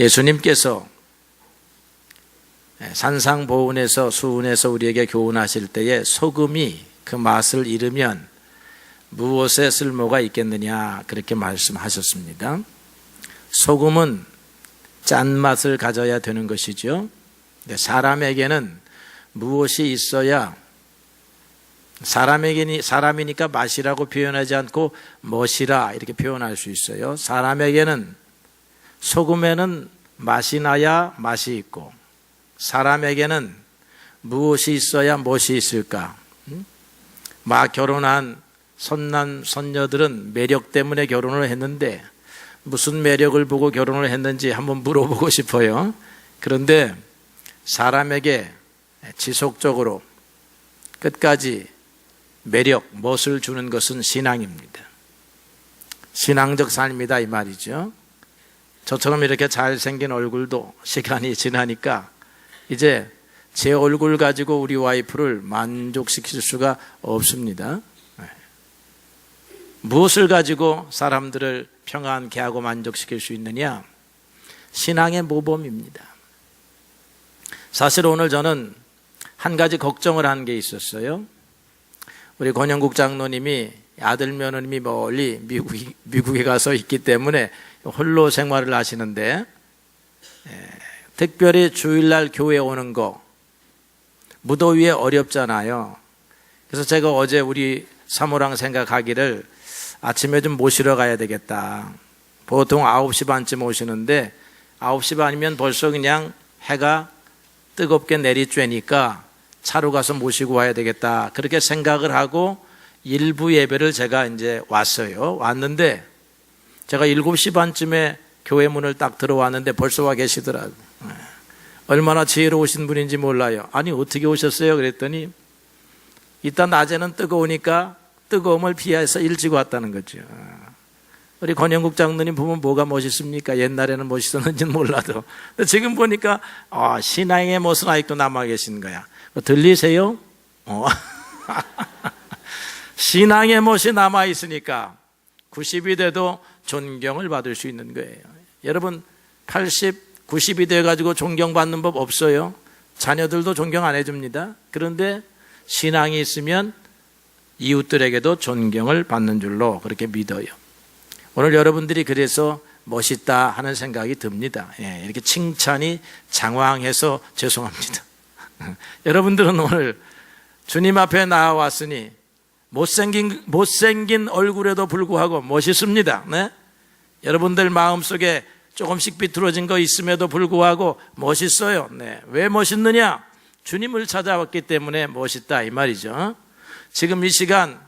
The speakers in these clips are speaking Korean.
예수님께서 산상보훈에서 수훈에서 우리에게 교훈하실 때에 소금이 그 맛을 잃으면 무엇에 쓸모가 있겠느냐 그렇게 말씀하셨습니다. 소금은 짠맛을 가져야 되는 것이죠. 사람에게는 무엇이 있어야, 사람이니까 맛이라고 표현하지 않고 멋이라 이렇게 표현할 수 있어요. 사람에게는 소금에는 맛이 나야 맛이 있고, 사람에게는 무엇이 있어야 멋이 있을까? 막 결혼한 선남 선녀들은 매력 때문에 결혼을 했는데 무슨 매력을 보고 결혼을 했는지 한번 물어보고 싶어요. 그런데 사람에게 지속적으로 끝까지 매력, 멋을 주는 것은 신앙입니다. 신앙적 삶이다 이 말이죠. 저처럼 이렇게 잘생긴 얼굴도 시간이 지나니까 이제 제 얼굴 가지고 우리 와이프를 만족시킬 수가 없습니다. 무엇을 가지고 사람들을 평안케 하고 만족시킬 수 있느냐? 신앙의 모범입니다. 사실 오늘 저는 한 가지 걱정을 한 게 있었어요. 우리 권영국 장로님이 아들 며느님이 멀리 미국에 가서 있기 때문에 홀로 생활을 하시는데, 특별히 주일날 교회 오는 거 무더위에 어렵잖아요. 그래서 제가 어제 우리 사모랑 생각하기를 아침에 좀 모시러 가야 되겠다. 보통 9시 반쯤 오시는데 9시 반이면 벌써 그냥 해가 뜨겁게 내리쬐니까 차로 가서 모시고 와야 되겠다. 그렇게 생각을 하고 일부 예배를 제가 이제 왔어요. 왔는데 제가 7시 반쯤에 교회 문을 딱 들어왔는데 벌써 와 계시더라고요. 얼마나 지혜로우신 분인지 몰라요. 아니 어떻게 오셨어요? 그랬더니 일단 낮에는 뜨거우니까 뜨거움을 피해서 일찍 왔다는 거죠. 우리 권영국 장로님 보면 뭐가 멋있습니까? 옛날에는 멋있었는지는 몰라도 지금 보니까 신앙의 멋은 아직도 남아 계신 거야. 들리세요? 신앙의 멋이 남아 있으니까 90이 돼도 존경을 받을 수 있는 거예요. 여러분 80, 90이 돼가지고 존경받는 법 없어요. 자녀들도 존경 안 해줍니다. 그런데 신앙이 있으면 이웃들에게도 존경을 받는 줄로 그렇게 믿어요. 오늘 여러분들이 그래서 멋있다 하는 생각이 듭니다. 이렇게 칭찬이 장황해서 죄송합니다. 여러분들은 오늘 주님 앞에 나와왔으니 못생긴 얼굴에도 불구하고 멋있습니다. 네? 여러분들 마음속에 조금씩 비뚤어진 거 있음에도 불구하고 멋있어요. 네. 왜 멋있느냐? 주님을 찾아왔기 때문에 멋있다 이 말이죠. 지금 이 시간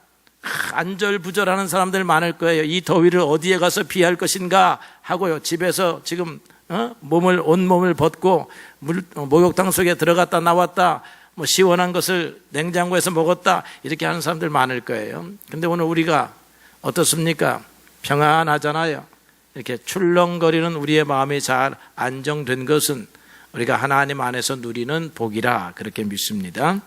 안절부절하는 사람들 많을 거예요. 이 더위를 어디에 가서 피할 것인가 하고요. 집에서 지금 온몸을 벗고 목욕탕 속에 들어갔다 나왔다, 시원한 것을 냉장고에서 먹었다 이렇게 하는 사람들 많을 거예요. 근데 오늘 우리가 어떻습니까? 평안하잖아요. 이렇게 출렁거리는 우리의 마음이 잘 안정된 것은 우리가 하나님 안에서 누리는 복이라 그렇게 믿습니다.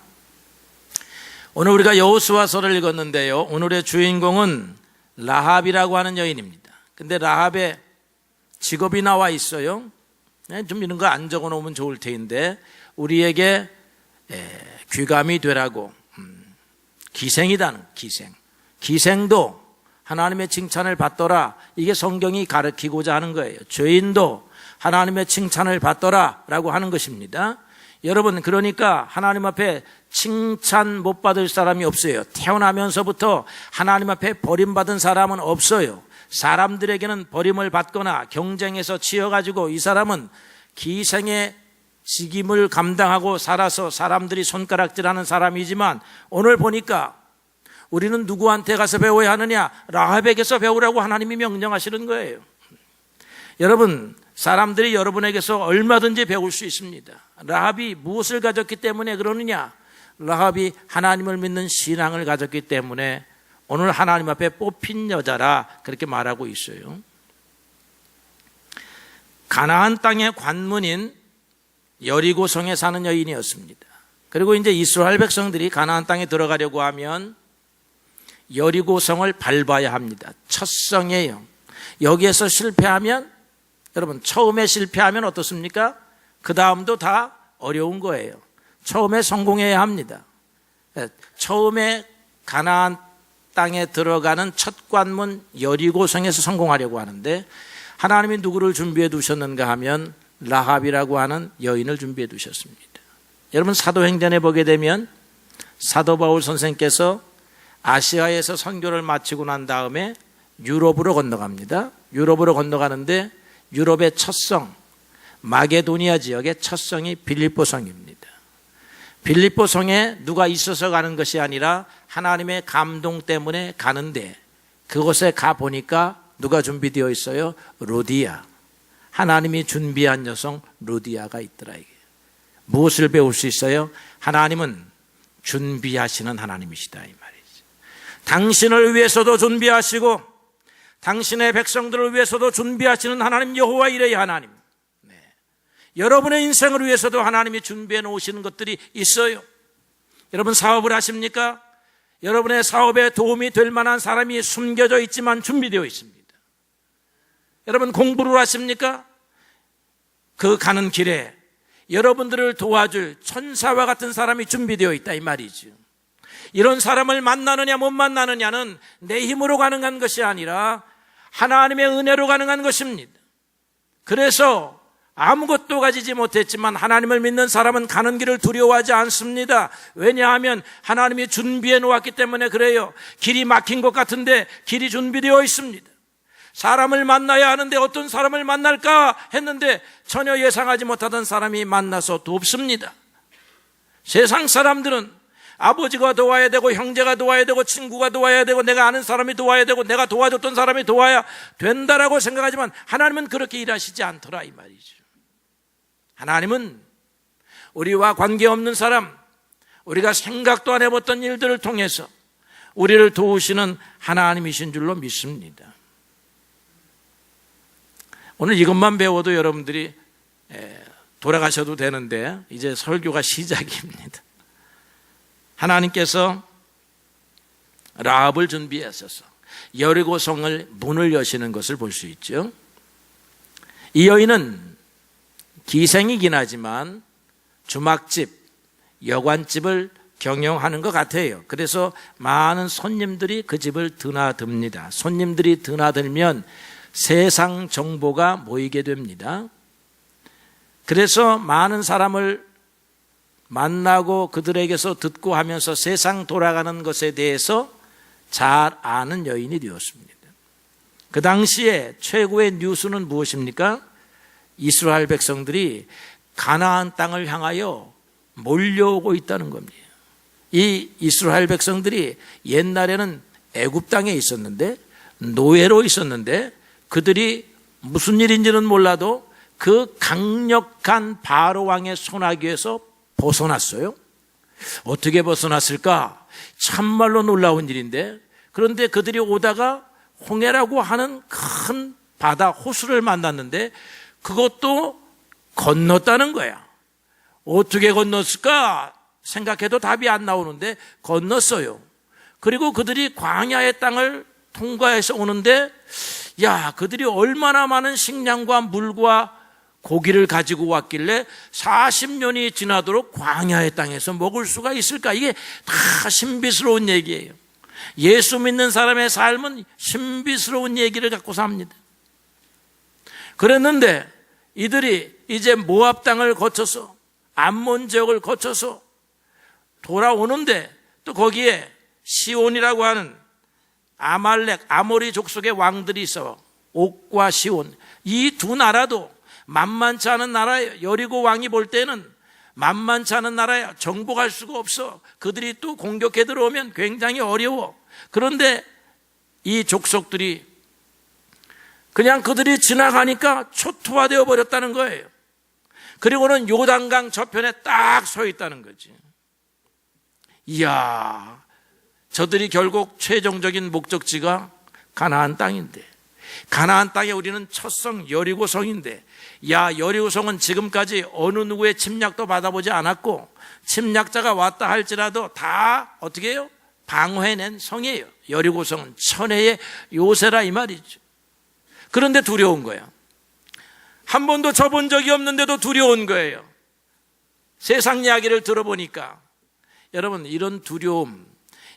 오늘 우리가 여호수아서를 읽었는데요. 오늘의 주인공은 라합이라고 하는 여인입니다. 근데 라합의 직업이 나와 있어요. 좀 이런 거 안 적어 놓으면 좋을 텐데 우리에게 귀감이 되라고. 기생이다는 기생도 하나님의 칭찬을 받더라. 이게 성경이 가르치고자 하는 거예요. 죄인도 하나님의 칭찬을 받더라 라고 하는 것입니다. 여러분, 그러니까 하나님 앞에 칭찬 못 받을 사람이 없어요. 태어나면서부터 하나님 앞에 버림받은 사람은 없어요. 사람들에게는 버림을 받거나 경쟁에서 치여가지고 이 사람은 기생의 직임을 감당하고 살아서 사람들이 손가락질하는 사람이지만 오늘 보니까 우리는 누구한테 가서 배워야 하느냐? 라합에게서 배우라고 하나님이 명령하시는 거예요. 여러분, 사람들이 여러분에게서 얼마든지 배울 수 있습니다. 라합이 무엇을 가졌기 때문에 그러느냐? 라합이 하나님을 믿는 신앙을 가졌기 때문에 오늘 하나님 앞에 뽑힌 여자라 그렇게 말하고 있어요. 가나안 땅의 관문인 여리고성에 사는 여인이었습니다. 그리고 이제 이스라엘 백성들이 가나안 땅에 들어가려고 하면 여리고성을 밟아야 합니다. 첫 성이에요. 여기에서 실패하면 여러분, 처음에 실패하면 어떻습니까? 그 다음도 다 어려운 거예요. 처음에 성공해야 합니다. 처음에 가나안 땅에 들어가는 첫 관문 여리고성에서 성공하려고 하는데, 하나님이 누구를 준비해 두셨는가 하면 라합이라고 하는 여인을 준비해 두셨습니다. 여러분, 사도행전에 보게 되면 사도 바울 선생께서 아시아에서 선교를 마치고 난 다음에 유럽으로 건너갑니다. 유럽으로 건너가는데 유럽의 첫 성, 마게도니아 지역의 첫 성이 빌립보 성입니다. 빌립보 성에 누가 있어서 가는 것이 아니라 하나님의 감동 때문에 가는데, 그곳에 가보니까 누가 준비되어 있어요? 루디아. 하나님이 준비한 여성 루디아가 있더라. 이게 무엇을 배울 수 있어요? 하나님은 준비하시는 하나님이시다, 이 말이죠. 당신을 위해서도 준비하시고 당신의 백성들을 위해서도 준비하시는 하나님, 여호와 이레의 하나님. 여러분의 인생을 위해서도 하나님이 준비해 놓으시는 것들이 있어요. 여러분, 사업을 하십니까? 여러분의 사업에 도움이 될 만한 사람이 숨겨져 있지만 준비되어 있습니다. 여러분, 공부를 하십니까? 그 가는 길에 여러분들을 도와줄 천사와 같은 사람이 준비되어 있다, 이 말이죠. 이런 사람을 만나느냐 못 만나느냐는 내 힘으로 가능한 것이 아니라 하나님의 은혜로 가능한 것입니다. 그래서 아무것도 가지지 못했지만 하나님을 믿는 사람은 가는 길을 두려워하지 않습니다. 왜냐하면 하나님이 준비해 놓았기 때문에 그래요. 길이 막힌 것 같은데 길이 준비되어 있습니다. 사람을 만나야 하는데 어떤 사람을 만날까 했는데 전혀 예상하지 못하던 사람이 만나서 돕습니다. 세상 사람들은 아버지가 도와야 되고 형제가 도와야 되고 친구가 도와야 되고 내가 아는 사람이 도와야 되고 내가 도와줬던 사람이 도와야 된다라고 생각하지만 하나님은 그렇게 일하시지 않더라, 이 말이죠. 하나님은 우리와 관계없는 사람, 우리가 생각도 안 해봤던 일들을 통해서 우리를 도우시는 하나님이신 줄로 믿습니다. 오늘 이것만 배워도 여러분들이 돌아가셔도 되는데 이제 설교가 시작입니다. 하나님께서 라합을 준비하셔서 여리고성을 문을 여시는 것을 볼 수 있죠. 이 여인은 기생이긴 하지만 주막집, 여관집을 경영하는 것 같아요. 그래서 많은 손님들이 그 집을 드나듭니다. 손님들이 드나들면 세상 정보가 모이게 됩니다. 그래서 많은 사람을 만나고 그들에게서 듣고 하면서 세상 돌아가는 것에 대해서 잘 아는 여인이 되었습니다. 그 당시에 최고의 뉴스는 무엇입니까? 이스라엘 백성들이 가나안 땅을 향하여 몰려오고 있다는 겁니다. 이 이스라엘 백성들이 옛날에는 애굽 땅에 있었는데, 노예로 있었는데, 그들이 무슨 일인지는 몰라도 그 강력한 바로 왕의 손아귀에서 벗어났어요. 어떻게 벗어났을까? 참말로 놀라운 일인데, 그런데 그들이 오다가 홍해라고 하는 큰 바다 호수를 만났는데 그것도 건넜다는 거야. 어떻게 건넜을까 생각해도 답이 안 나오는데 건넜어요. 그리고 그들이 광야의 땅을 통과해서 오는데, 야, 그들이 얼마나 많은 식량과 물과 고기를 가지고 왔길래 40년이 지나도록 광야의 땅에서 먹을 수가 있을까? 이게 다 신비스러운 얘기예요. 예수 믿는 사람의 삶은 신비스러운 얘기를 갖고 삽니다. 그랬는데 이들이 이제 모압 땅을 거쳐서 암몬 지역을 거쳐서 돌아오는데 또 거기에 시온이라고 하는 아말렉, 아모리 족속의 왕들이 있어. 옥과 시온, 이 두 나라도 만만치 않은 나라예요. 여리고 왕이 볼 때는 만만치 않은 나라야. 정복할 수가 없어. 그들이 또 공격해 들어오면 굉장히 어려워. 그런데 이 족속들이 그냥 그들이 지나가니까 초토화되어 버렸다는 거예요. 그리고는 요단강 저편에 딱 서 있다는 거지. 이야, 저들이 결국 최종적인 목적지가 가나안 땅인데, 가나안 땅에 우리는 첫 성 여리고성인데, 야, 여리고성은 지금까지 어느 누구의 침략도 받아보지 않았고 침략자가 왔다 할지라도 다 어떻게 해요? 방어해낸 성이에요. 여리고성은 천혜의 요새라 이 말이죠. 그런데 두려운 거야. 한 번도 져본 적이 없는데도 두려운 거예요. 세상 이야기를 들어보니까. 여러분, 이런 두려움,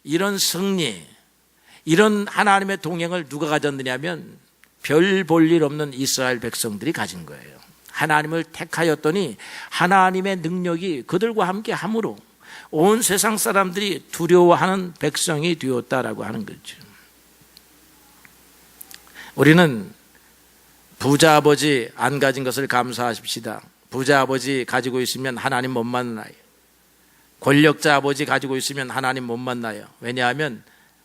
이런 승리, 이런 하나님의 동행을 누가 가졌느냐면 별 볼 일 없는 이스라엘 백성들이 가진 거예요. 하나님을 택하였더니 하나님의 능력이 그들과 함께 함으로 온 세상 사람들이 두려워하는 백성이 되었다라고 하는 거죠. 우리는 부자 아버지 안 가진 것을 감사하십시다. 부자 아버지 가지고 있으면 하나님 못 만나요. 권력자 아버지 가지고 있으면 하나님 못 만나요. 왜냐하면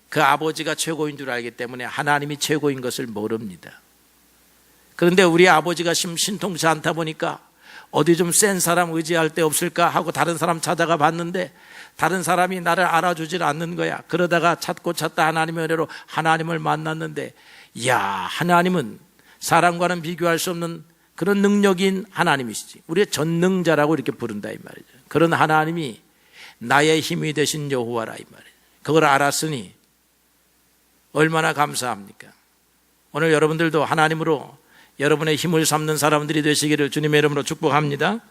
그 아버지가 최고인 줄 알기 때문에 하나님이 최고인 것을 모릅니다. 그런데 우리 아버지가 신통치 않다 보니까 어디 좀 센 사람 의지할 데 없을까 하고 다른 사람 찾아가 봤는데 다른 사람이 나를 알아주질 않는 거야. 그러다가 찾고 찾다 하나님의 은혜로 하나님을 만났는데, 이야, 하나님은 사람과는 비교할 수 없는 그런 능력인 하나님이시지. 우리의 전능자라고 이렇게 부른다 이 말이죠. 그런 하나님이 나의 힘이 되신 여호와라 이 말이에요. 그걸 알았으니 얼마나 감사합니까? 오늘 여러분들도 하나님으로 여러분의 힘을 삼는 사람들이 되시기를 주님의 이름으로 축복합니다.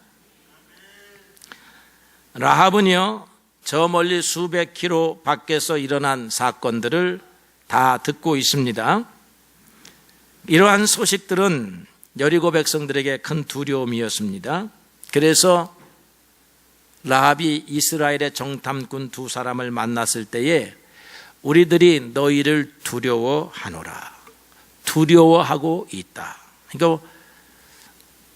라합은요, 저 멀리 수백 킬로 밖에서 일어난 사건들을 다 듣고 있습니다. 이러한 소식들은 여리고 백성들에게 큰 두려움이었습니다. 그래서 라합이 이스라엘의 정탐꾼 두 사람을 만났을 때에 우리들이 너희를 두려워하노라. 두려워하고 있다. 그러니까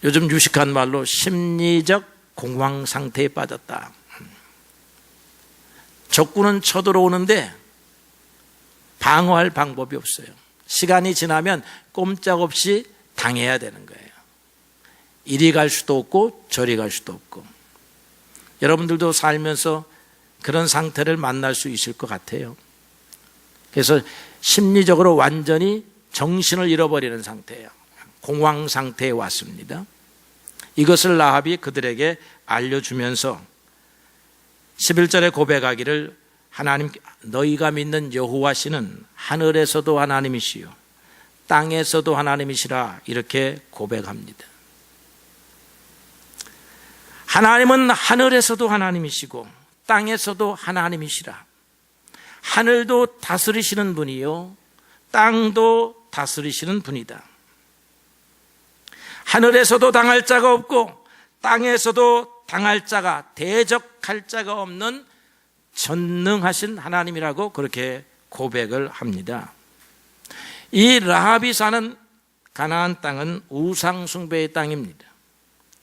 요즘 유식한 말로 심리적 공황 상태에 빠졌다. 적군은 쳐들어오는데 방어할 방법이 없어요. 시간이 지나면 꼼짝없이 당해야 되는 거예요. 이리 갈 수도 없고 저리 갈 수도 없고. 여러분들도 살면서 그런 상태를 만날 수 있을 것 같아요. 그래서 심리적으로 완전히 정신을 잃어버리는 상태예요. 공황 상태에 왔습니다. 이것을 라합이 그들에게 알려주면서 11절에 고백하기를 하나님, 너희가 믿는 여호와시는 하늘에서도 하나님이시요 땅에서도 하나님이시라 이렇게 고백합니다. 하나님은 하늘에서도 하나님이시고 땅에서도 하나님이시라. 하늘도 다스리시는 분이요 땅도 다스리시는 분이다. 하늘에서도 당할 자가 없고 땅에서도 당할 자가, 대적할 자가 없는 전능하신 하나님이라고 그렇게 고백을 합니다. 이 라합이 사는 가나안 땅은 우상 숭배의 땅입니다.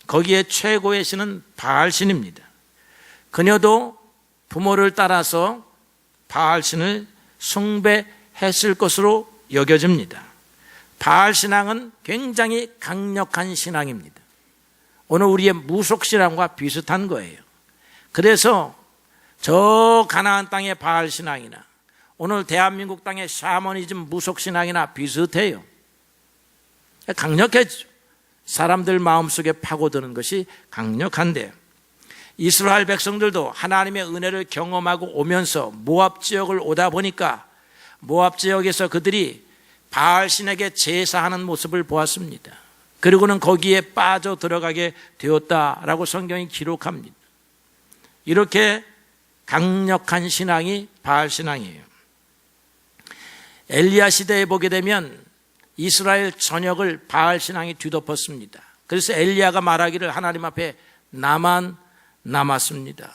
거기에 최고의 신은 바알신입니다. 그녀도 부모를 따라서 바알신을 숭배했을 것으로 여겨집니다. 바알신앙은 굉장히 강력한 신앙입니다. 오늘 우리의 무속신앙과 비슷한 거예요. 그래서 저 가나안 땅의 바알신앙이나 오늘 대한민국 땅의 샤머니즘 무속신앙이나 비슷해요. 강력해지죠. 사람들 마음속에 파고드는 것이 강력한데, 이스라엘 백성들도 하나님의 은혜를 경험하고 오면서 모압 지역을 오다 보니까 모압 지역에서 그들이 바알신에게 제사하는 모습을 보았습니다. 그리고는 거기에 빠져 들어가게 되었다라고 성경이 기록합니다. 이렇게 강력한 신앙이 바알신앙이에요. 엘리야 시대에 보게 되면 이스라엘 전역을 바알신앙이 뒤덮었습니다. 그래서 엘리야가 말하기를 하나님 앞에 나만 남았습니다.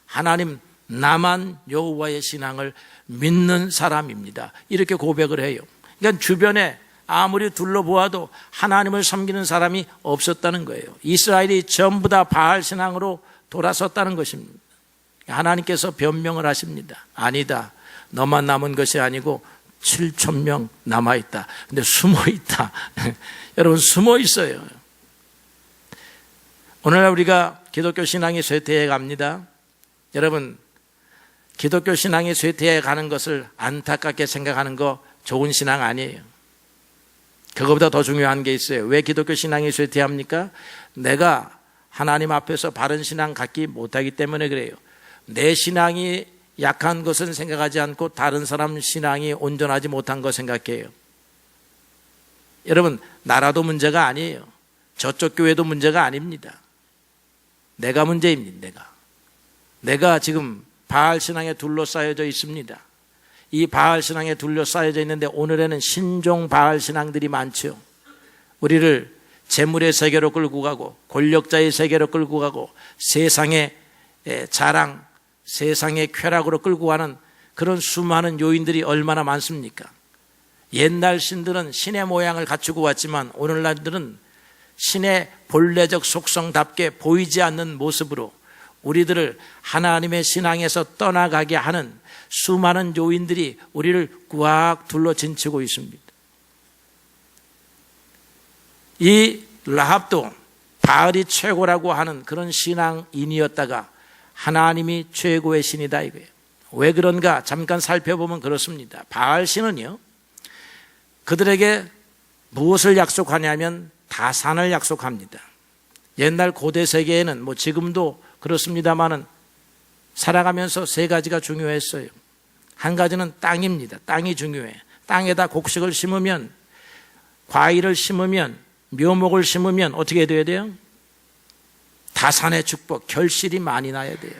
하나님, 나만 여호와의 신앙을 믿는 사람입니다. 이렇게 고백을 해요. 그러니까 주변에 아무리 둘러보아도 하나님을 섬기는 사람이 없었다는 거예요. 이스라엘이 전부 다 바알 신앙으로 돌아섰다는 것입니다. 하나님께서 변명을 하십니다. 아니다. 너만 남은 것이 아니고 7,000명 남아있다. 근데 숨어있다. 여러분, 숨어있어요. 오늘날 우리가 기독교 신앙이 쇠퇴해 갑니다. 여러분, 기독교 신앙이 쇠퇴해 가는 것을 안타깝게 생각하는 거 좋은 신앙 아니에요. 그거보다 더 중요한 게 있어요. 왜 기독교 신앙이 쇠퇴합니까? 내가 하나님 앞에서 바른 신앙 갖기 못하기 때문에 그래요. 내 신앙이 약한 것은 생각하지 않고 다른 사람 신앙이 온전하지 못한 거 생각해요. 여러분, 나라도 문제가 아니에요. 저쪽 교회도 문제가 아닙니다. 내가 문제입니다. 내가 지금 바알 신앙에 둘러싸여져 있습니다. 이 바알 신앙에 둘러싸여져 있는데 오늘에는 신종 바알 신앙들이 많죠. 우리를 재물의 세계로 끌고 가고 권력자의 세계로 끌고 가고 세상의 자랑, 세상의 쾌락으로 끌고 가는 그런 수많은 요인들이 얼마나 많습니까? 옛날 신들은 신의 모양을 갖추고 왔지만 오늘날들은 신의 본래적 속성답게 보이지 않는 모습으로 우리들을 하나님의 신앙에서 떠나가게 하는 수많은 요인들이 우리를 꽉 둘러진치고 있습니다. 이 라합도 바알이 최고라고 하는 그런 신앙인이었다가 하나님이 최고의 신이다 이거예요. 왜 그런가 잠깐 살펴보면 그렇습니다. 바알 신은요, 그들에게 무엇을 약속하냐면 다산을 약속합니다. 옛날 고대 세계에는 지금도 그렇습니다만은 살아가면서 세 가지가 중요했어요. 한 가지는 땅입니다. 땅이 중요해. 땅에다 곡식을 심으면, 과일을 심으면, 묘목을 심으면 어떻게 돼야 돼요? 다산의 축복, 결실이 많이 나야 돼요.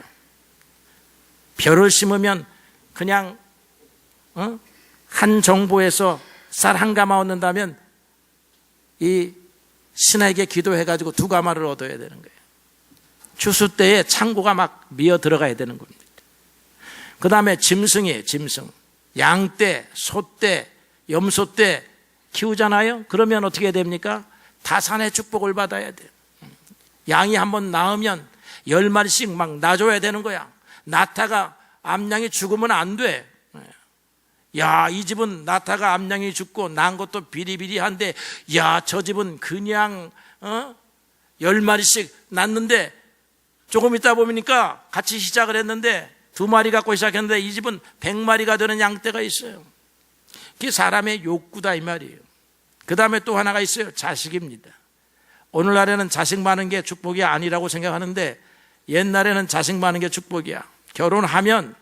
벼를 심으면 그냥 한 정보에서 쌀 한 가마 얻는다면 이 신에게 기도해가지고 2가마를 얻어야 되는 거예요. 추수 때에 창고가 막 미어 들어가야 되는 겁니다. 그 다음에 짐승이에요. 짐승. 양떼, 소떼, 염소떼 키우잖아요. 그러면 어떻게 됩니까? 다산의 축복을 받아야 돼요. 양이 한번 낳으면 10마리씩 막 낳아줘야 되는 거야. 낳다가 암양이 죽으면 안 돼. 야, 이 집은 낳다가 암양이 죽고 낳은 것도 비리비리한데, 야, 저 집은 그냥 10마리씩 낳는데 조금 있다 보니까 같이 시작을 했는데 2마리 갖고 시작했는데 이 집은 100마리가 되는 양떼가 있어요. 그게 사람의 욕구다 이 말이에요. 그 다음에 또 하나가 있어요. 자식입니다. 오늘날에는 자식 많은 게 축복이 아니라고 생각하는데 옛날에는 자식 많은 게 축복이야. 결혼하면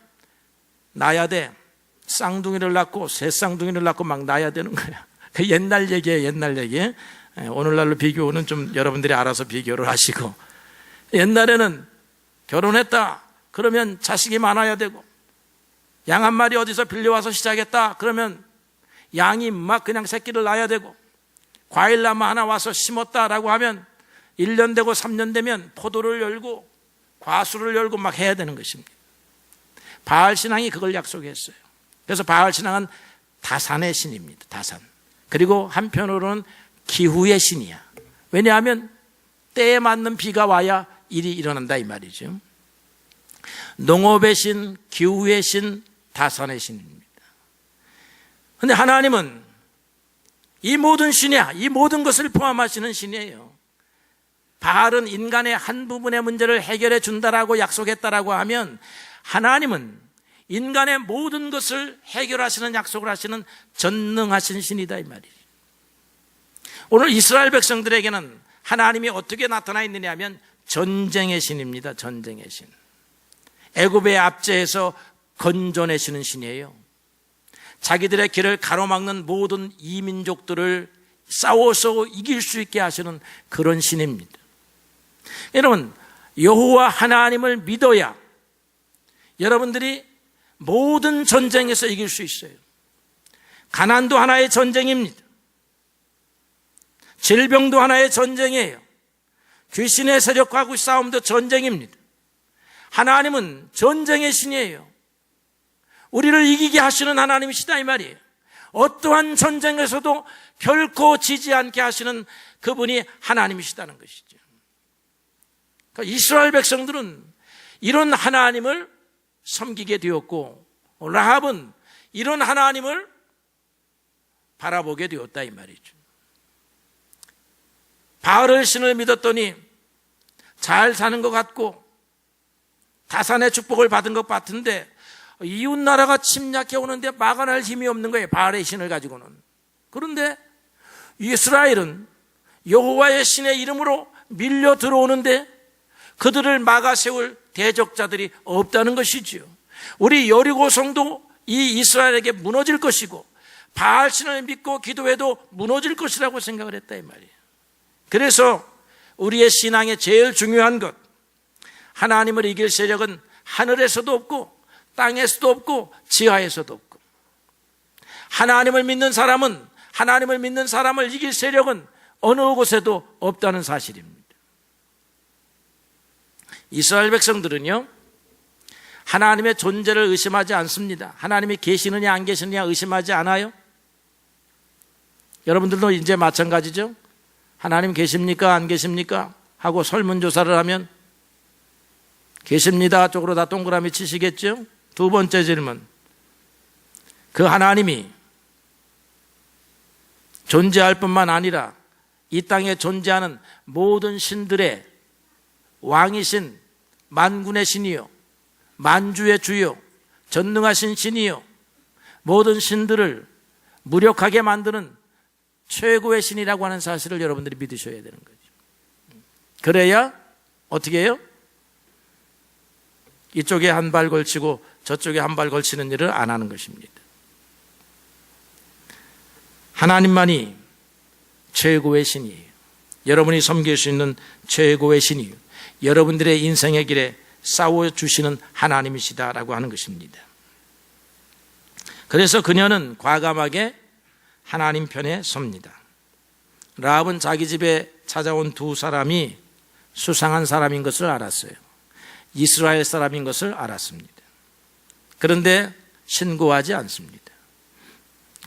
낳아야 돼. 쌍둥이를 낳고 새쌍둥이를 낳고 막 낳아야 되는 거야. 그 옛날 얘기예요. 옛날 얘기. 오늘날로 비교는 좀 여러분들이 알아서 비교를 하시고, 옛날에는 결혼했다 그러면 자식이 많아야 되고, 양 한 마리 어디서 빌려와서 시작했다 그러면 양이 막 그냥 새끼를 낳아야 되고, 과일나무 하나 와서 심었다라고 하면 1년 되고 3년 되면 포도를 열고 과수를 열고 막 해야 되는 것입니다. 바알 신앙이 그걸 약속했어요. 그래서 바알 신앙은 다산의 신입니다. 다산. 그리고 한편으로는 기후의 신이야. 왜냐하면 때에 맞는 비가 와야 일이 일어난다 이 말이죠. 농업의 신, 기후의 신, 다산의 신입니다. 그런데 하나님은 이 모든 신이야. 이 모든 것을 포함하시는 신이에요. 바알은 인간의 한 부분의 문제를 해결해 준다라고 약속했다라고 하면 하나님은 인간의 모든 것을 해결하시는 약속을 하시는 전능하신 신이다 이 말이에요. 오늘 이스라엘 백성들에게는 하나님이 어떻게 나타나 있느냐 하면 전쟁의 신입니다. 전쟁의 신. 애굽의 압제에서 건져내시는 신이에요. 자기들의 길을 가로막는 모든 이민족들을 싸워서 이길 수 있게 하시는 그런 신입니다. 여러분, 여호와 하나님을 믿어야 여러분들이 모든 전쟁에서 이길 수 있어요. 가난도 하나의 전쟁입니다. 질병도 하나의 전쟁이에요. 귀신의 세력과의 싸움도 전쟁입니다. 하나님은 전쟁의 신이에요. 우리를 이기게 하시는 하나님이시다 이 말이에요. 어떠한 전쟁에서도 결코 지지 않게 하시는 그분이 하나님이시다는 것이죠. 그러니까 이스라엘 백성들은 이런 하나님을 섬기게 되었고, 라합은 이런 하나님을 바라보게 되었다 이 말이죠. 바알을 신을 믿었더니 잘 사는 것 같고 다산의 축복을 받은 것 같은데 이웃 나라가 침략해 오는데 막아낼 힘이 없는 거예요. 바알의 신을 가지고는. 그런데 이스라엘은 여호와의 신의 이름으로 밀려 들어오는데 그들을 막아 세울 대적자들이 없다는 것이지요. 우리 여리고 성도 이 이스라엘에게 무너질 것이고 바알 신을 믿고 기도해도 무너질 것이라고 생각을 했다 이 말이에요. 그래서 우리의 신앙의 제일 중요한 것, 하나님을 이길 세력은 하늘에서도 없고 땅에서도 없고 지하에서도 없고, 하나님을 믿는 사람은, 하나님을 믿는 사람을 이길 세력은 어느 곳에도 없다는 사실입니다. 이스라엘 백성들은요, 하나님의 존재를 의심하지 않습니다. 하나님이 계시느냐 안 계시느냐 의심하지 않아요. 여러분들도 이제 마찬가지죠. 하나님 계십니까 안 계십니까 하고 설문조사를 하면 계십니다 쪽으로 다 동그라미 치시겠죠. 두 번째 질문, 그 하나님이 존재할 뿐만 아니라 이 땅에 존재하는 모든 신들의 왕이신 만군의 신이요, 만주의 주요, 전능하신 신이요, 모든 신들을 무력하게 만드는 최고의 신이라고 하는 사실을 여러분들이 믿으셔야 되는 거죠. 그래야 어떻게 해요? 이쪽에 한 발 걸치고 저쪽에 한 발 걸치는 일을 안 하는 것입니다. 하나님만이 최고의 신이에요. 여러분이 섬길 수 있는 최고의 신이에요. 여러분들의 인생의 길에 싸워주시는 하나님이시다라고 하는 것입니다. 그래서 그녀는 과감하게 하나님 편에 섭니다. 라합은 자기 집에 찾아온 두 사람이 수상한 사람인 것을 알았어요. 이스라엘 사람인 것을 알았습니다. 그런데 신고하지 않습니다.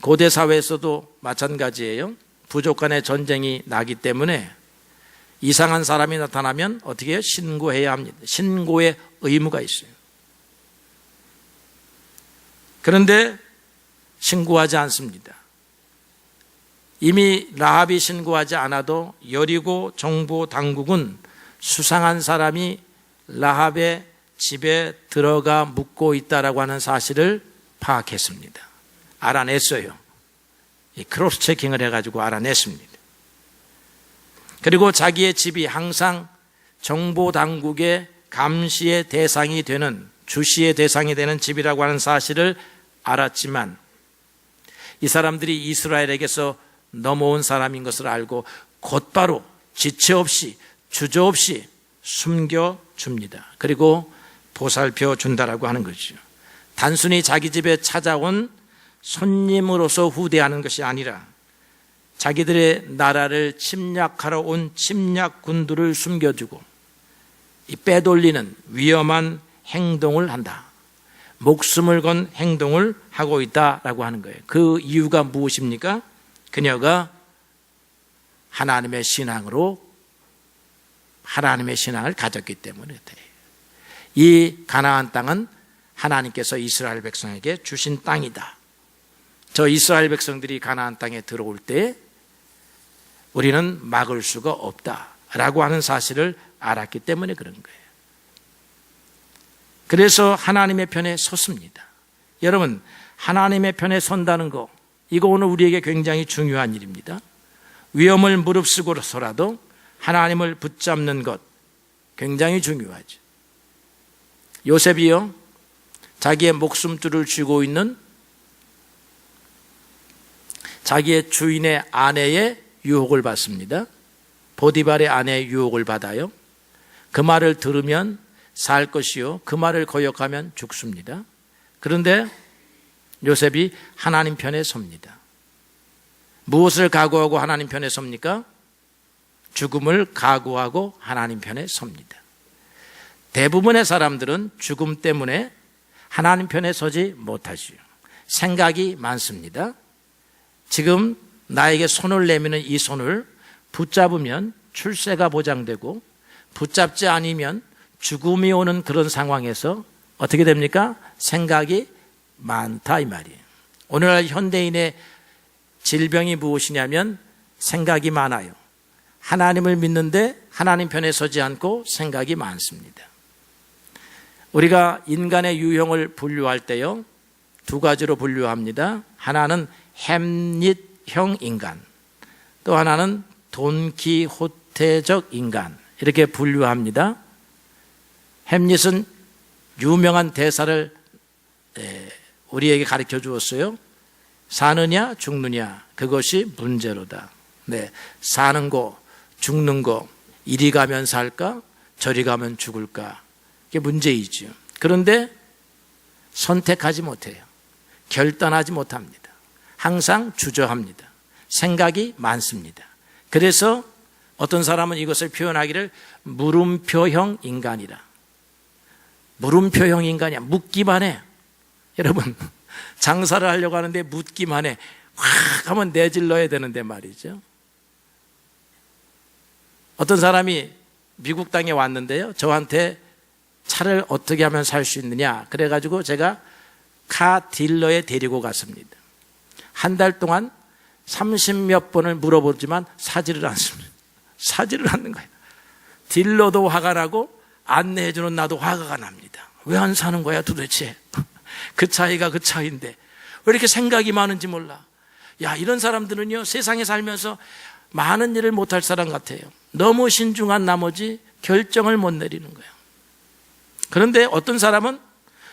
고대 사회에서도 마찬가지예요. 부족 간의 전쟁이 나기 때문에 이상한 사람이 나타나면 어떻게 해요? 신고해야 합니다. 신고의 의무가 있어요. 그런데 신고하지 않습니다. 이미 라합이 신고하지 않아도 여리고 정보 당국은 수상한 사람이 라합의 집에 들어가 묵고 있다라고 하는 사실을 파악했습니다. 알아냈어요. 크로스 체킹을 해가지고 알아냈습니다. 그리고 자기의 집이 항상 정보 당국의 감시의 대상이 되는, 주시의 대상이 되는 집이라고 하는 사실을 알았지만 이 사람들이 이스라엘에게서 넘어온 사람인 것을 알고 곧바로 지체 없이 주저없이 숨겨줍니다. 그리고 보살펴 준다라고 하는 거죠. 단순히 자기 집에 찾아온 손님으로서 후대하는 것이 아니라 자기들의 나라를 침략하러 온 침략군들을 숨겨주고 이 빼돌리는 위험한 행동을 한다. 목숨을 건 행동을 하고 있다라고 하는 거예요. 그 이유가 무엇입니까? 그녀가 하나님의 신앙으로 하나님의 신앙을 가졌기 때문에 돼요. 이 가나안 땅은 하나님께서 이스라엘 백성에게 주신 땅이다. 저 이스라엘 백성들이 가나안 땅에 들어올 때 우리는 막을 수가 없다라고 하는 사실을 알았기 때문에 그런 거예요. 그래서 하나님의 편에 섰습니다. 여러분, 하나님의 편에 선다는 거, 이거 오늘 우리에게 굉장히 중요한 일입니다. 위험을 무릅쓰고서라도 하나님을 붙잡는 것 굉장히 중요하죠. 요셉이요, 자기의 목숨줄을 쥐고 있는 자기의 주인의 아내의 유혹을 받습니다. 보디발의 아내의 유혹을 받아요. 그 말을 들으면 살 것이요, 그 말을 거역하면 죽습니다. 그런데 요셉이 하나님 편에 섭니다. 무엇을 각오하고 하나님 편에 섭니까? 죽음을 각오하고 하나님 편에 섭니다. 대부분의 사람들은 죽음 때문에 하나님 편에 서지 못하지요. 생각이 많습니다. 지금 나에게 손을 내미는 이 손을 붙잡으면 출세가 보장되고 붙잡지 않으면 죽음이 오는 그런 상황에서 어떻게 됩니까? 생각이 많다 이 말이에요. 오늘날 현대인의 질병이 무엇이냐면 생각이 많아요. 하나님을 믿는데 하나님 편에 서지 않고 생각이 많습니다. 우리가 인간의 유형을 분류할 때요, 두 가지로 분류합니다. 하나는 햄릿형 인간, 또 하나는 돈키호테적 인간, 이렇게 분류합니다. 햄릿은 유명한 대사를 우리에게 가르쳐 주었어요. 사느냐 죽느냐 그것이 문제로다. 사는 거 죽는 거 이리 가면 살까? 저리 가면 죽을까? 이게 문제이죠. 그런데 선택하지 못해요. 결단하지 못합니다. 항상 주저합니다. 생각이 많습니다. 그래서 어떤 사람은 이것을 표현하기를 물음표형 인간이라. 물음표형 인간이야. 묻기만 해. 여러분, 장사를 하려고 하는데 묻기만 해. 확 하면 내질러야 되는데 말이죠. 어떤 사람이 미국 땅에 왔는데요, 저한테 차를 어떻게 하면 살 수 있느냐 그래가지고 제가 카 딜러에 데리고 갔습니다. 한 달 동안 30몇 번을 물어보지만 사지를 않습니다. 사지를 않는 거예요. 딜러도 화가 나고 안내해주는 나도 화가 납니다. 왜 안 사는 거야 도대체? 그 차이가 그 차이인데 왜 이렇게 생각이 많은지 몰라. 야, 이런 사람들은요, 세상에 살면서 많은 일을 못할 사람 같아요. 너무 신중한 나머지 결정을 못 내리는 거예요. 그런데 어떤 사람은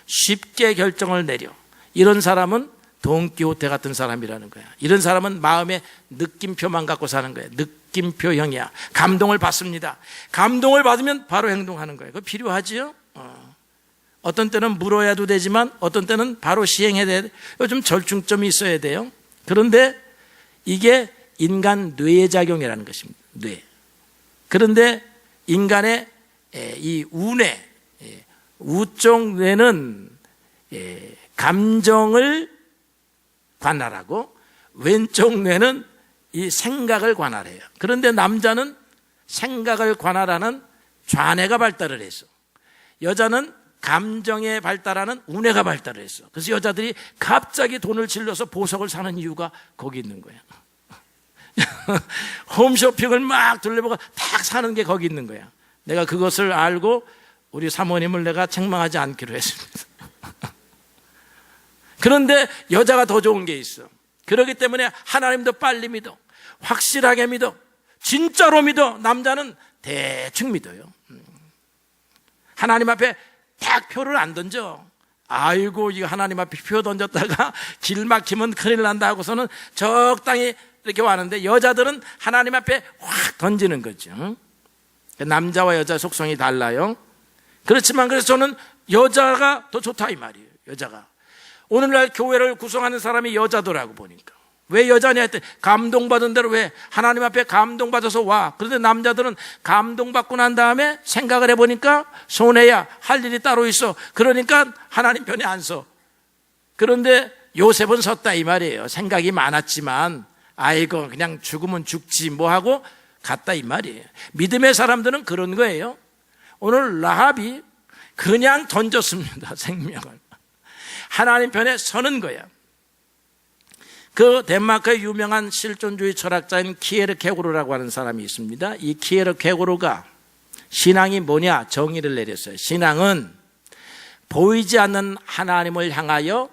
쉽게 결정을 내려. 이런 사람은 돈키호테 같은 사람이라는 거야. 이런 사람은 마음에 느낌표만 갖고 사는 거예요. 느낌표형이야. 감동을 받습니다. 감동을 받으면 바로 행동하는 거예요. 그거 필요하지요? 어떤 때는 물어야도 되지만 어떤 때는 바로 시행해야 돼. 좀 절충점이 있어야 돼요. 그런데 이게 인간 뇌의 작용이라는 것입니다. 뇌. 그런데 인간의 이 우뇌, 우쪽 뇌는 감정을 관할하고 왼쪽 뇌는 이 생각을 관할해요. 그런데 남자는 생각을 관할하는 좌뇌가 발달을 해서 여자는 감정에 발달하는 우뇌가 발달을 했어. 그래서 여자들이 갑자기 돈을 질러서 보석을 사는 이유가 거기 있는 거야. 홈쇼핑을 막 둘러보고 딱 사는 게 거기 있는 거야. 내가 그것을 알고 우리 사모님을 내가 책망하지 않기로 했습니다. 그런데 여자가 더 좋은 게 있어. 그렇기 때문에 하나님도 빨리 믿어. 확실하게 믿어. 진짜로 믿어. 남자는 대충 믿어요. 하나님 앞에 딱 표를 안 던져. 아이고, 이거 하나님 앞에 표 던졌다가 길 막히면 큰일 난다 하고서는 적당히 이렇게 와는데 여자들은 하나님 앞에 확 던지는 거죠. 남자와 여자 속성이 달라요. 그렇지만 그래서 저는 여자가 더 좋다 이 말이에요. 여자가. 오늘날 교회를 구성하는 사람이 여자더라고 보니까. 왜 여자냐 했더니 감동받은 대로 왜 하나님 앞에 감동받아서 와. 그런데 남자들은 감동받고 난 다음에 생각을 해보니까 손해야 할 일이 따로 있어. 그러니까 하나님 편에 안 서. 그런데 요셉은 섰다 이 말이에요. 생각이 많았지만 아이고 그냥 죽으면 죽지 뭐 하고 갔다 이 말이에요. 믿음의 사람들은 그런 거예요. 오늘 라합이 그냥 던졌습니다. 생명을. 하나님 편에 서는 거야. 그 덴마크의 유명한 실존주의 철학자인 키에르케고르라고 하는 사람이 있습니다. 이 키에르케고르가 신앙이 뭐냐 정의를 내렸어요. 신앙은 보이지 않는 하나님을 향하여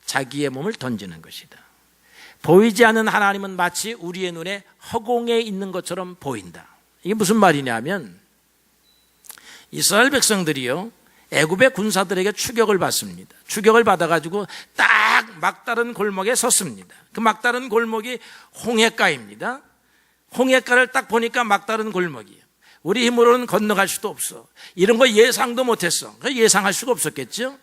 자기의 몸을 던지는 것이다. 보이지 않는 하나님은 마치 우리의 눈에 허공에 있는 것처럼 보인다. 이게 무슨 말이냐면 이스라엘 백성들이요 애굽의 군사들에게 추격을 받습니다. 추격을 받아가지고 딱 막다른 골목에 섰습니다. 그 막다른 골목이 홍해가입니다. 홍해가를 딱 보니까 막다른 골목이에요. 우리 힘으로는 건너갈 수도 없어. 이런 거 예상도 못했어. 예상할 수가 없었겠죠.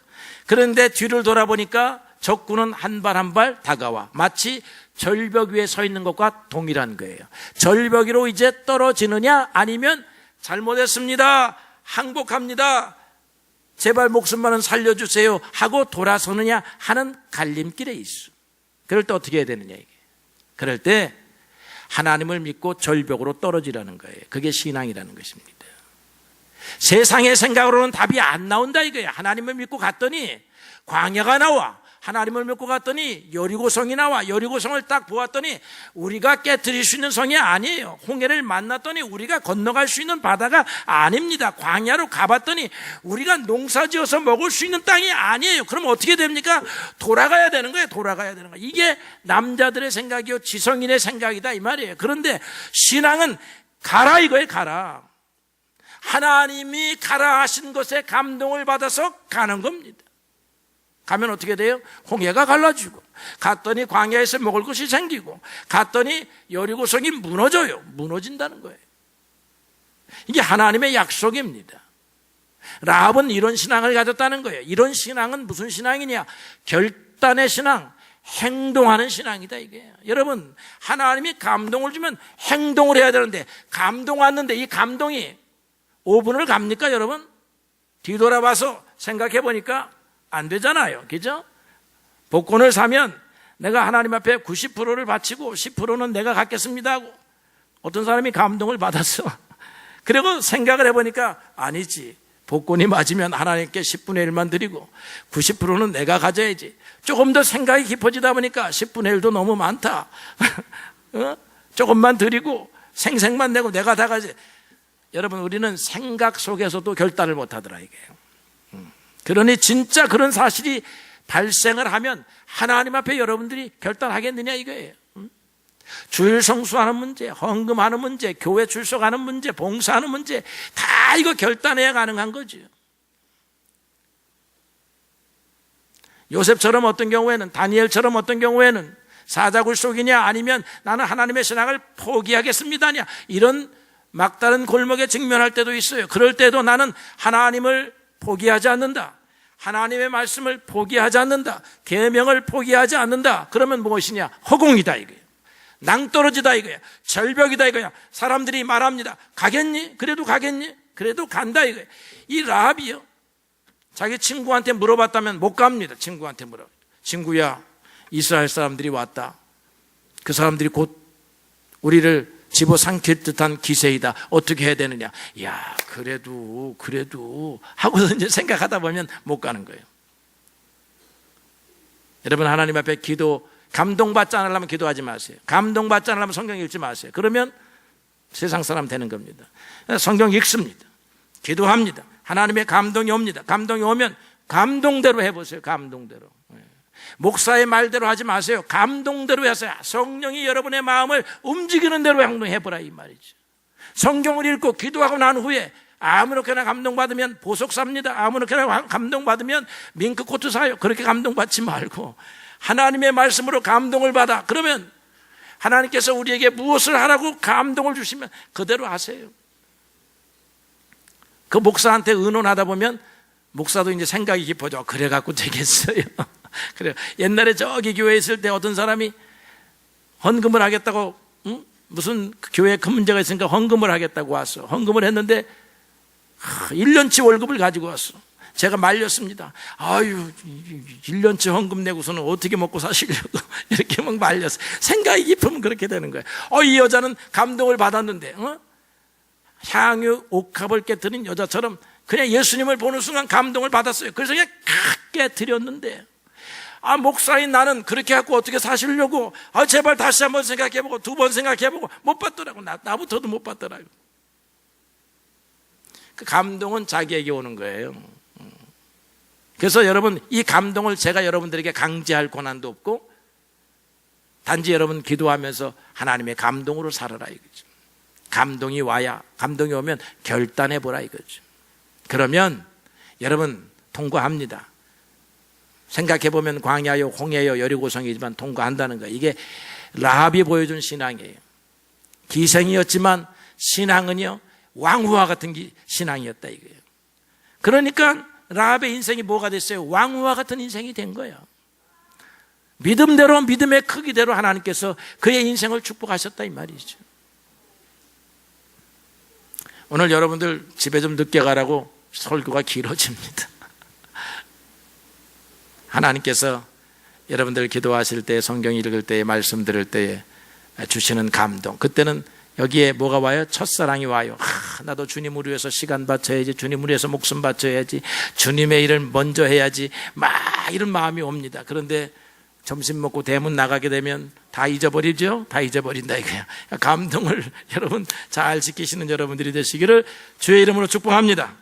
그런데 뒤를 돌아보니까 적군은 한 발 한 발 다가와 마치 절벽 위에 서 있는 것과 동일한 거예요. 절벽 위로 이제 떨어지느냐 아니면 잘못했습니다. 항복합니다. 제발 목숨만은 살려주세요 하고 돌아서느냐 하는 갈림길에 있어. 그럴 때 어떻게 해야 되느냐 이게. 그럴 때 하나님을 믿고 절벽으로 떨어지라는 거예요. 그게 신앙이라는 것입니다. 세상의 생각으로는 답이 안 나온다 이거예요. 하나님을 믿고 갔더니 광야가 나와. 하나님을 믿고 갔더니 여리고성이 나와. 여리고성을 딱 보았더니 우리가 깨트릴 수 있는 성이 아니에요. 홍해를 만났더니 우리가 건너갈 수 있는 바다가 아닙니다. 광야로 가봤더니 우리가 농사지어서 먹을 수 있는 땅이 아니에요. 그럼 어떻게 됩니까? 돌아가야 되는 거예요. 돌아가야 되는 거예요. 이게 남자들의 생각이요 지성인의 생각이다 이 말이에요. 그런데 신앙은 가라 이거예요. 가라. 하나님이 가라 하신 것에 감동을 받아서 가는 겁니다. 가면 어떻게 돼요? 홍해가 갈라지고 갔더니 광야에서 먹을 것이 생기고 갔더니 여리고성이 무너져요. 무너진다는 거예요. 이게 하나님의 약속입니다. 라합은 이런 신앙을 가졌다는 거예요. 이런 신앙은 무슨 신앙이냐? 결단의 신앙, 행동하는 신앙이다 이게. 여러분, 하나님이 감동을 주면 행동을 해야 되는데 감동 왔는데 이 감동이 5분을 갑니까 여러분? 뒤돌아봐서 생각해 보니까 안 되잖아요. 그죠? 복권을 사면 내가 하나님 앞에 90%를 바치고 10%는 내가 갖겠습니다 하고 어떤 사람이 감동을 받았어. 그리고 생각을 해보니까 아니지. 복권이 맞으면 하나님께 10분의 1만 드리고 90%는 내가 가져야지. 조금 더 생각이 깊어지다 보니까 10분의 1도 너무 많다. 조금만 드리고 생색만 내고 내가 다 가지. 여러분, 우리는 생각 속에서도 결단을 못하더라 이게요. 그러니 진짜 그런 사실이 발생을 하면 하나님 앞에 여러분들이 결단하겠느냐 이거예요. 주일 성수하는 문제, 헌금하는 문제, 교회 출석하는 문제, 봉사하는 문제, 다 이거 결단해야 가능한 거죠. 요셉처럼 어떤 경우에는, 다니엘처럼 어떤 경우에는 사자굴속이냐 아니면 나는 하나님의 신앙을 포기하겠습니다냐, 이런 막다른 골목에 직면할 때도 있어요. 그럴 때도 나는 하나님을 포기하지 않는다, 하나님의 말씀을 포기하지 않는다, 계명을 포기하지 않는다. 그러면 무엇이냐? 허공이다 이거예요. 낭떠러지다 이거야. 절벽이다 이거야. 사람들이 말합니다. 가겠니? 그래도 가겠니? 그래도 간다 이거야. 이 라합이요, 자기 친구한테 물어봤다면 못 갑니다. 친구한테 물어. 친구야, 이스라엘 사람들이 왔다. 그 사람들이 곧 우리를 집어삼킬 듯한 기세이다. 어떻게 해야 되느냐? 야, 그래도 하고서 이제 생각하다 보면 못 가는 거예요. 여러분, 하나님 앞에 감동받지 않으려면 기도하지 마세요. 감동받지 않으려면 성경 읽지 마세요. 그러면 세상 사람 되는 겁니다. 성경 읽습니다. 기도합니다. 하나님의 감동이 옵니다. 감동이 오면 감동대로 해보세요. 감동대로. 목사의 말대로 하지 마세요. 감동대로 하세요. 성령이 여러분의 마음을 움직이는 대로 행동해보라 이 말이죠. 성경을 읽고 기도하고 난 후에 아무렇게나 감동받으면 보석 삽니다. 아무렇게나 감동받으면 밍크코트 사요. 그렇게 감동받지 말고 하나님의 말씀으로 감동을 받아. 그러면 하나님께서 우리에게 무엇을 하라고 감동을 주시면 그대로 하세요. 그 목사한테 의논하다 보면 목사도 이제 생각이 깊어져. 그래 갖고 되겠어요. 그래. 옛날에 저기 교회에 있을 때 어떤 사람이 헌금을 하겠다고, 무슨 교회에 큰 문제가 있으니까 헌금을 하겠다고 왔어. 헌금을 했는데 1년치 월급을 가지고 왔어. 제가 말렸습니다. 아유, 1년치 헌금 내고서는 어떻게 먹고 사시려고 이렇게 막 말렸어. 생각이 깊으면 그렇게 되는 거예요. 이 여자는 감동을 받았는데, 향유 옥합을 깨뜨린 여자처럼 그냥 예수님을 보는 순간 감동을 받았어요. 그래서 그냥 크게 드렸는데, 목사인 나는 그렇게 갖고 어떻게 사시려고, 제발 다시 한번 생각해보고 2번 생각해보고 못 받더라고. 나부터도 못 받더라고. 그 감동은 자기에게 오는 거예요. 그래서 여러분, 이 감동을 제가 여러분들에게 강제할 권한도 없고, 단지 여러분 기도하면서 하나님의 감동으로 살아라 이거죠. 감동이 오면 결단해보라 이거죠. 그러면 여러분 통과합니다. 생각해보면 광야요, 홍해요, 여리고성이지만 통과한다는 거예요. 이게 라합이 보여준 신앙이에요. 기생이었지만 신앙은요, 왕후와 같은 신앙이었다 이거예요. 그러니까 라합의 인생이 뭐가 됐어요? 왕후와 같은 인생이 된 거예요. 믿음대로, 믿음의 크기대로 하나님께서 그의 인생을 축복하셨다 이 말이죠. 오늘 여러분들 집에 좀 늦게 가라고 설교가 길어집니다. 하나님께서 여러분들 기도하실 때, 성경 읽을 때, 말씀 들을 때 주시는 감동, 그때는 여기에 뭐가 와요? 첫사랑이 와요. 나도 주님을 위해서 시간 바쳐야지, 주님을 위해서 목숨 바쳐야지, 주님의 일을 먼저 해야지, 막 이런 마음이 옵니다. 그런데 점심 먹고 대문 나가게 되면 다 잊어버리죠? 다 잊어버린다 이거야. 감동을 여러분 잘 지키시는 여러분들이 되시기를 주의 이름으로 축복합니다.